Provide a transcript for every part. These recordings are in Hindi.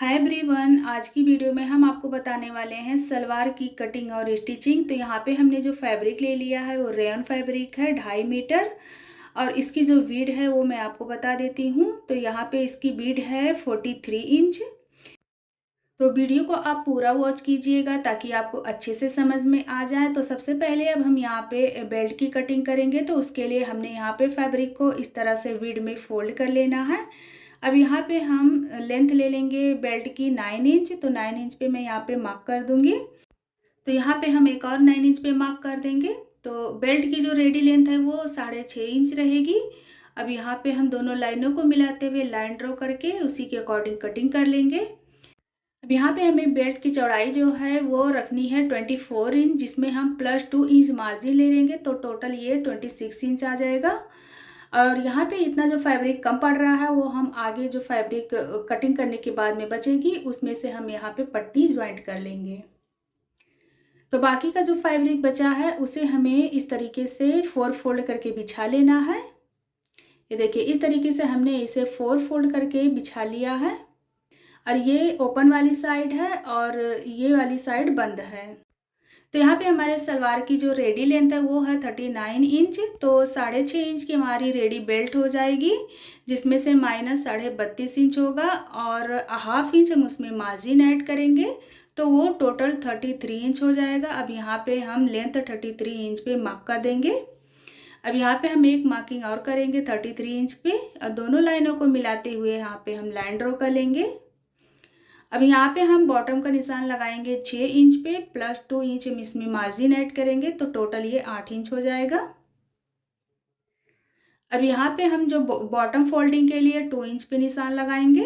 हाय एवरीवन, आज की वीडियो में हम आपको बताने वाले हैं सलवार की कटिंग और स्टिचिंग। तो यहाँ पे हमने जो फैब्रिक ले लिया है वो रेयन फैब्रिक है 2.5 मीटर। और इसकी जो विड्थ है वो मैं आपको बता देती हूँ। तो यहाँ पे इसकी विड्थ है 43 इंच। तो वीडियो को आप पूरा वॉच कीजिएगा ताकि आपको अच्छे से समझ में आ जाए। तो सबसे पहले अब हम यहाँ पे बेल्ट की कटिंग करेंगे। तो उसके लिए हमने यहाँ पे फैब्रिक को इस तरह से विड्थ में फोल्ड कर लेना है। अब यहाँ पे हम लेंथ ले लेंगे बेल्ट की 9 इंच। तो 9 इंच पे मैं यहाँ पे मार्क कर दूंगी। तो यहाँ पे हम एक और 9 इंच पे मार्क कर देंगे। तो बेल्ट की जो रेडी लेंथ है वो 6.5 इंच रहेगी। अब यहाँ पे हम दोनों लाइनों को मिलाते हुए लाइन ड्रॉ करके उसी के अकॉर्डिंग कटिंग कर लेंगे। अब यहाँ पे हमें बेल्ट की चौड़ाई जो है वो रखनी है 24 इंच, जिसमें हम +2 इंच मार्जिन ले लेंगे। तो टोटल ये 26 इंच आ जाएगा। और यहाँ पे इतना जो फैब्रिक कम पड़ रहा है वो हम आगे जो फैब्रिक कटिंग करने के बाद में बचेगी उसमें से हम यहाँ पे पट्टी ज्वाइंट कर लेंगे। तो बाकी का जो फैब्रिक बचा है उसे हमें इस तरीके से 4 फोल्ड करके बिछा लेना है। ये देखिए, इस तरीके से हमने इसे 4 फोल्ड करके बिछा लिया है। और ये ओपन वाली साइड है और ये वाली साइड बंद है। तो यहाँ पे हमारे सलवार की जो रेडी लेंथ है वो है 39 इंच। तो 6.5 इंच की हमारी रेडी बेल्ट हो जाएगी, जिसमें से -32.5 इंच होगा और ½ इंच हम उसमें मार्जिन ऐड करेंगे। तो वो टोटल 33 इंच हो जाएगा। अब यहाँ पे हम लेंथ 33 इंच पे मार्क कर देंगे। अब यहाँ पे हम एक मार्किंग और करेंगे 33 इंच पे और दोनों लाइनों को मिलाते हुए यहाँ पे हम लाइन ड्रॉ कर लेंगे। अब यहाँ पे हम बॉटम का निशान लगाएंगे 6 इंच पे, +2 इंच हम इसमें मार्जिन ऐड करेंगे। तो टोटल ये 8 इंच हो जाएगा। अब यहाँ पे हम जो बॉटम फोल्डिंग के लिए 2 इंच पे निशान लगाएंगे।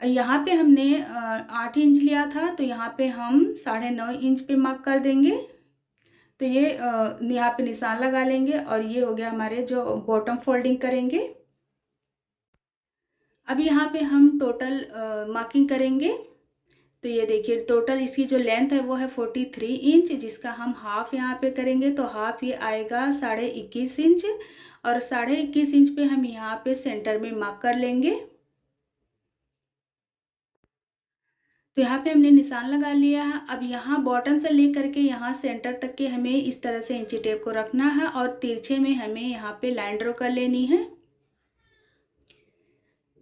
यहाँ पे हमने 8 इंच लिया था, तो यहाँ पे हम 9.5 इंच पे मार्क कर देंगे। तो ये यहाँ पे निशान लगा लेंगे और ये हो गया हमारे जो बॉटम फोल्डिंग करेंगे। अब यहाँ पे हम टोटल मार्किंग करेंगे। तो ये देखिए, टोटल इसकी जो लेंथ है वो है 43 इंच, जिसका हम हाफ यहाँ पे करेंगे। तो हाफ ये आएगा 21.5 इंच और 21.5 इंच पे हम यहाँ पे सेंटर में मार्क कर लेंगे। तो यहाँ पे हमने निशान लगा लिया है। अब यहाँ बॉटम से लेकर के यहाँ सेंटर तक के हमें इस तरह से इंची टेप को रखना है और तिरछे में हमें यहाँ पे लाइन ड्रॉ कर लेनी है।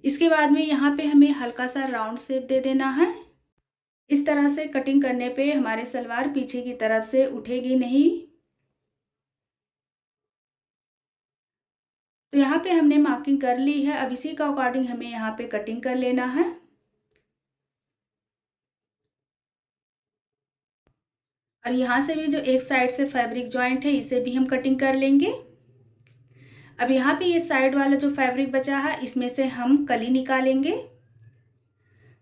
इसके बाद में यहाँ पे हमें हल्का सा राउंड शेप दे देना है। इस तरह से कटिंग करने पे हमारे सलवार पीछे की तरफ से उठेगी नहीं। तो यहाँ पे हमने मार्किंग कर ली है। अब इसी का अकॉर्डिंग हमें यहाँ पे कटिंग कर लेना है। और यहाँ से भी जो एक साइड से फैब्रिक जॉइंट है इसे भी हम कटिंग कर लेंगे। अब यहाँ पे ये साइड वाला जो फैब्रिक बचा है इसमें से हम कली निकालेंगे।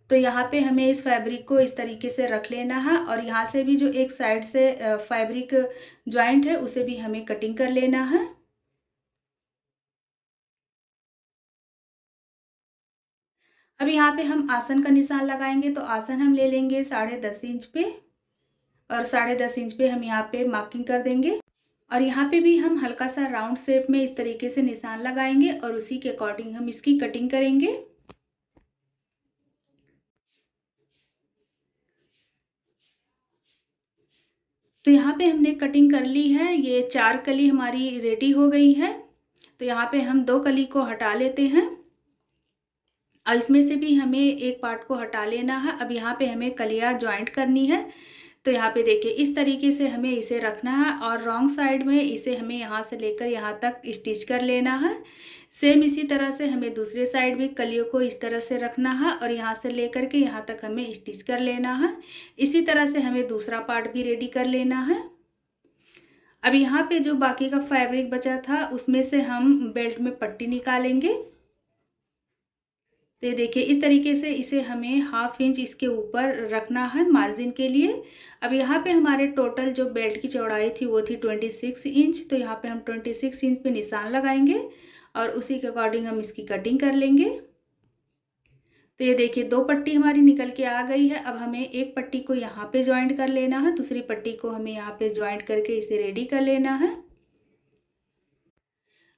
तो यहाँ पे हमें इस फैब्रिक को इस तरीके से रख लेना है और यहाँ से भी जो एक साइड से फैब्रिक जॉइंट है उसे भी हमें कटिंग कर लेना है। अब यहाँ पे हम आसन का निशान लगाएंगे। तो आसन हम ले लेंगे 10.5 इंच पे और 10.5 इंच पे हम यहाँ पे मार्किंग कर देंगे। और यहाँ पे भी हम हल्का सा राउंड शेप में इस तरीके से निशान लगाएंगे और उसी के अकॉर्डिंग हम इसकी कटिंग करेंगे। तो यहाँ पे हमने कटिंग कर ली है। ये 4 कली हमारी रेडी हो गई है। तो यहाँ पे हम 2 कली को हटा लेते हैं और इसमें से भी हमें एक पार्ट को हटा लेना है। अब यहाँ पे हमें कलियाँ ज्वाइंट करनी है। तो यहाँ पे देखिए, इस तरीके से हमें इसे रखना है और रॉन्ग साइड में इसे हमें यहाँ से लेकर यहाँ तक स्टिच कर लेना है। सेम इसी तरह से हमें दूसरे साइड भी कलियों को इस तरह से रखना है और यहाँ से लेकर के यहाँ तक हमें स्टिच कर लेना है। इसी तरह से हमें दूसरा पार्ट भी रेडी कर लेना है। अब यहाँ पे जो बाकी का फैब्रिक बचा था उसमें से हम बेल्ट में पट्टी निकालेंगे। तो ये देखिए, इस तरीके से इसे हमें ½ इंच इसके ऊपर रखना है मार्जिन के लिए। अब यहाँ पे हमारे टोटल जो बेल्ट की चौड़ाई थी वो थी 26 इंच। तो यहाँ पे हम 26 इंच पे निशान लगाएंगे और उसी के अकॉर्डिंग हम इसकी कटिंग कर लेंगे। तो ये देखिए, 2 पट्टी हमारी निकल के आ गई है। अब हमें एक पट्टी को यहाँ पे ज्वाइंट कर लेना है, दूसरी पट्टी को हमें यहाँ पे ज्वाइंट करके इसे रेडी कर लेना है।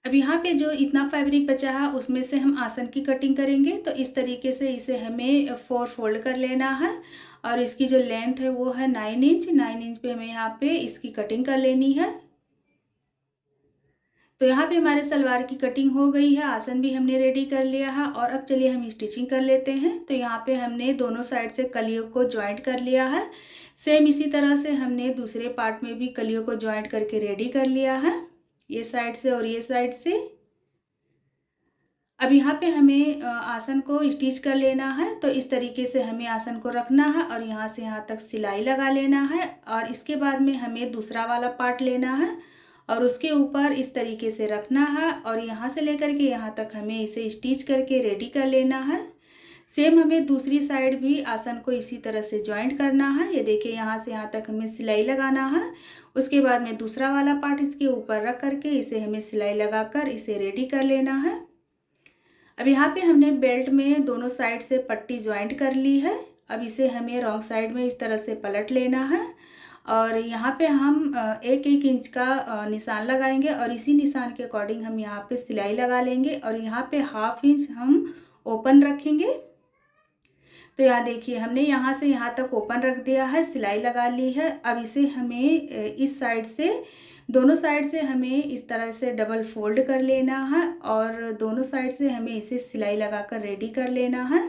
अब यहाँ पे जो इतना फैब्रिक बचा है उसमें से हम आसन की कटिंग करेंगे। तो इस तरीके से इसे हमें 4 फोल्ड कर लेना है और इसकी जो लेंथ है वो है 9 इंच। 9 इंच पे हमें यहाँ पे इसकी कटिंग कर लेनी है। तो यहाँ पे हमारे सलवार की कटिंग हो गई है, आसन भी हमने रेडी कर लिया है और अब चलिए हम स्टिचिंग कर लेते हैं। तो यहाँ पे हमने दोनों साइड से कलियों को जॉइंट कर लिया है। सेम इसी तरह से हमने दूसरे पार्ट में भी कलियों को जॉइंट करके रेडी कर लिया है, ये साइड से और ये साइड से। अब यहाँ पे हमें आसन को स्टिच कर लेना है। तो इस तरीके से हमें आसन को रखना है और यहाँ से यहाँ तक सिलाई लगा लेना है और इसके बाद में हमें दूसरा वाला पार्ट लेना है और उसके ऊपर इस तरीके से रखना है और यहाँ से लेकर के यहाँ तक हमें इसे स्टिच करके रेडी कर लेना है। सेम हमें दूसरी साइड भी आसन को इसी तरह से जॉइंट करना है। ये देखिए यहाँ से यहाँ तक हमें सिलाई लगाना है। उसके बाद में दूसरा वाला पार्ट इसके ऊपर रख करके इसे हमें सिलाई लगाकर इसे रेडी कर लेना है। अब यहाँ पे हमने बेल्ट में दोनों साइड से पट्टी ज्वाइंट कर ली है। अब इसे हमें रॉन्ग साइड में इस तरह से पलट लेना है और यहाँ पे हम 1-1 इंच का निशान लगाएंगे और इसी निशान के अकॉर्डिंग हम यहाँ पे सिलाई लगा लेंगे और यहाँ पे 1/2 इंच हम ओपन रखेंगे। तो यहाँ देखिए हमने यहाँ से यहाँ तक ओपन रख दिया है, सिलाई लगा ली है। अब इसे हमें इस साइड से दोनों साइड से हमें इस तरह से डबल फोल्ड कर लेना है और दोनों साइड से हमें इसे सिलाई लगाकर रेडी कर लेना है।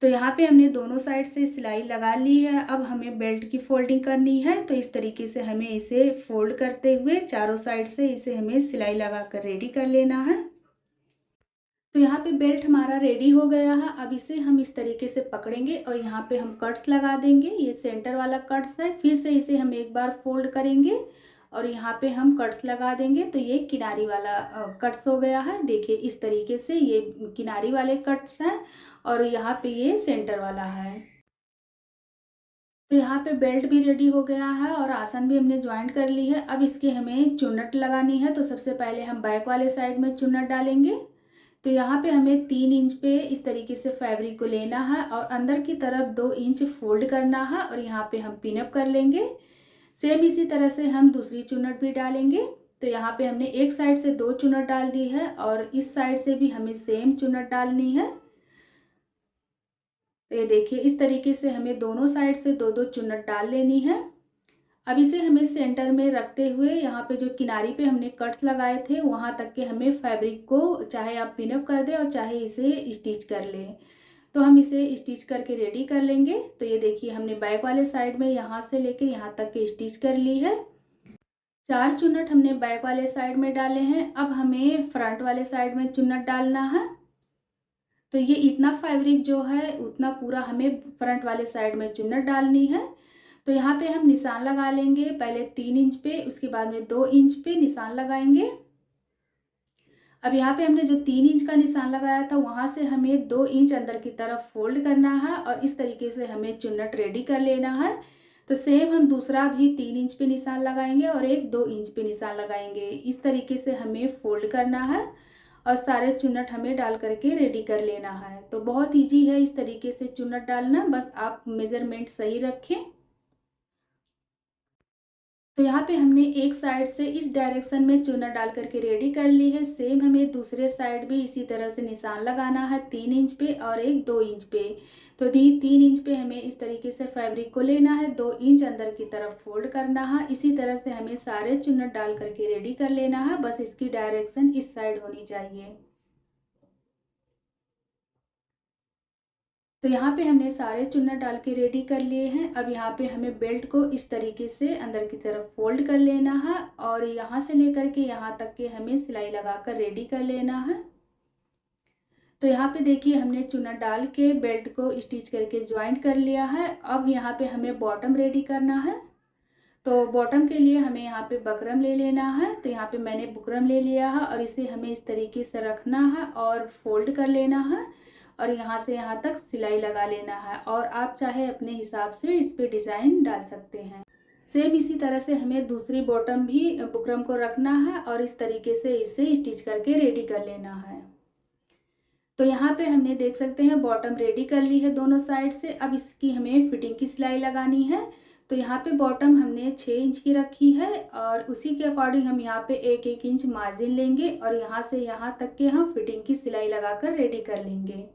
तो यहाँ पे हमने दोनों साइड से सिलाई लगा ली है। अब हमें बेल्ट की फोल्डिंग करनी है। तो इस तरीके से हमें इसे फोल्ड करते हुए चारों साइड से इसे हमें सिलाई लगाकर रेडी कर लेना है। तो यहाँ पे बेल्ट हमारा रेडी हो गया है। अब इसे हम इस तरीके से पकड़ेंगे और यहाँ पे हम कट्स लगा देंगे। ये सेंटर वाला कट्स है। फिर से इसे हम एक बार फोल्ड करेंगे और यहाँ पे हम कट्स लगा देंगे। तो ये किनारी वाला कट्स हो गया है। देखिए इस तरीके से ये किनारी वाले कट्स हैं और यहाँ पे ये सेंटर वाला है। तो यहाँ पे बेल्ट भी रेडी हो गया है और आसन भी हमने ज्वाइंट कर ली है। अब इसके हमें चुन्नट लगानी है। तो सबसे पहले हम बैक वाले साइड में चुन्नट डालेंगे। तो यहाँ पे हमें 3 इंच पे इस तरीके से फैब्रिक को लेना है और अंदर की तरफ 2 इंच फोल्ड करना है और यहाँ पे हम पिनअप कर लेंगे। सेम इसी तरह से हम दूसरी चुन्नट भी डालेंगे। तो यहाँ पे हमने एक साइड से 2 चुन्नट डाल दी है और इस साइड से भी हमें सेम चुन्नट डालनी है। तो ये देखिए इस तरीके से हमें दोनों साइड से 2-2 चुन्नट डाल लेनी है। अब इसे हमें सेंटर में रखते हुए यहाँ पे जो किनारी पे हमने कट्स लगाए थे वहाँ तक के हमें फैब्रिक को चाहे आप पिनअप कर दें और चाहे इसे स्टिच कर लें। तो हम इसे स्टिच करके रेडी कर लेंगे। तो ये देखिए हमने बैक वाले साइड में यहाँ से लेके यहाँ तक के स्टिच कर ली है। 4 चुन्नट हमने बैक वाले साइड में डाले हैं। अब हमें फ्रंट वाले साइड में चुन्नट डालना है। तो ये इतना फैब्रिक जो है उतना पूरा हमें फ्रंट वाले साइड में चुन्नट डालनी है। तो यहाँ पे हम निशान लगा लेंगे, पहले 3 इंच पे, उसके बाद में 2 इंच पे निशान लगाएंगे। अब यहाँ पे हमने जो 3 इंच का निशान लगाया था वहाँ से हमें 2 इंच अंदर की तरफ फोल्ड करना है और इस तरीके से हमें चुन्नट रेडी कर लेना है। तो सेम हम दूसरा भी 3 इंच पे निशान लगाएंगे और एक 2 इंच पे निशान लगाएंगे। इस तरीके से हमें फोल्ड करना है और सारे चुन्नट हमें डाल करके रेडी कर लेना है। तो बहुत ईजी है इस तरीके से चुन्नट डालना, बस आप मेजरमेंट सही रखें। तो यहाँ पे हमने एक साइड से इस डायरेक्शन में चुन्नट डाल करके रेडी कर ली है। सेम हमें दूसरे साइड भी इसी तरह से निशान लगाना है 3 इंच पे और एक 2 इंच पे। तो 3 इंच पे हमें इस तरीके से फैब्रिक को लेना है, 2 इंच अंदर की तरफ फोल्ड करना है। इसी तरह से हमें सारे चुन्नट डाल करके रेडी कर लेना है, बस इसकी डायरेक्शन इस साइड होनी चाहिए। तो यहाँ पे हमने सारे चुन्नट डाल के रेडी कर लिए हैं। अब यहाँ पे हमें बेल्ट को इस तरीके से अंदर की तरफ फोल्ड कर लेना है और यहाँ से लेकर के यहाँ तक के हमें सिलाई लगाकर रेडी कर लेना है। तो यहाँ पे देखिए हमने चुन्नट डाल के बेल्ट को स्टिच करके ज्वाइंट कर लिया है। अब यहाँ पे हमें बॉटम रेडी करना है। तो बॉटम के लिए हमें यहाँ पे बकरम ले लेना है। तो यहाँ पे मैंने बुकरम ले लिया है और इसे हमें इस तरीके से रखना है और फोल्ड कर लेना है और यहाँ से यहाँ तक सिलाई लगा लेना है और आप चाहे अपने हिसाब से इस पे डिज़ाइन डाल सकते हैं। सेम इसी तरह से हमें दूसरी बॉटम भी बुकरम को रखना है और इस तरीके से इसे स्टिच करके रेडी कर लेना है। तो यहाँ पे हमने देख सकते हैं बॉटम रेडी कर ली है दोनों साइड से। अब इसकी हमें फिटिंग की सिलाई लगानी है। तो यहाँ पे बॉटम हमने 6 इंच की रखी है और उसी के अकॉर्डिंग हम यहाँ पे 1-1 इंच मार्जिन लेंगे और यहाँ से यहाँ तक के हम फिटिंग की सिलाई लगाकर रेडी कर लेंगे।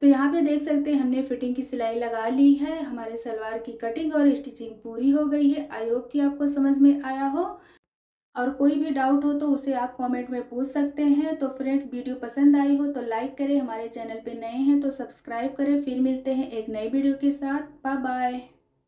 तो यहाँ पे देख सकते हैं हमने फिटिंग की सिलाई लगा ली है। हमारे सलवार की कटिंग और स्टिचिंग पूरी हो गई है। आई होप कि आपको समझ में आया हो और कोई भी डाउट हो तो उसे आप कमेंट में पूछ सकते हैं। तो फ्रेंड्स, वीडियो पसंद आई हो तो लाइक करें, हमारे चैनल पे नए हैं तो सब्सक्राइब करें। फिर मिलते हैं एक नई वीडियो के साथ। Bye bye.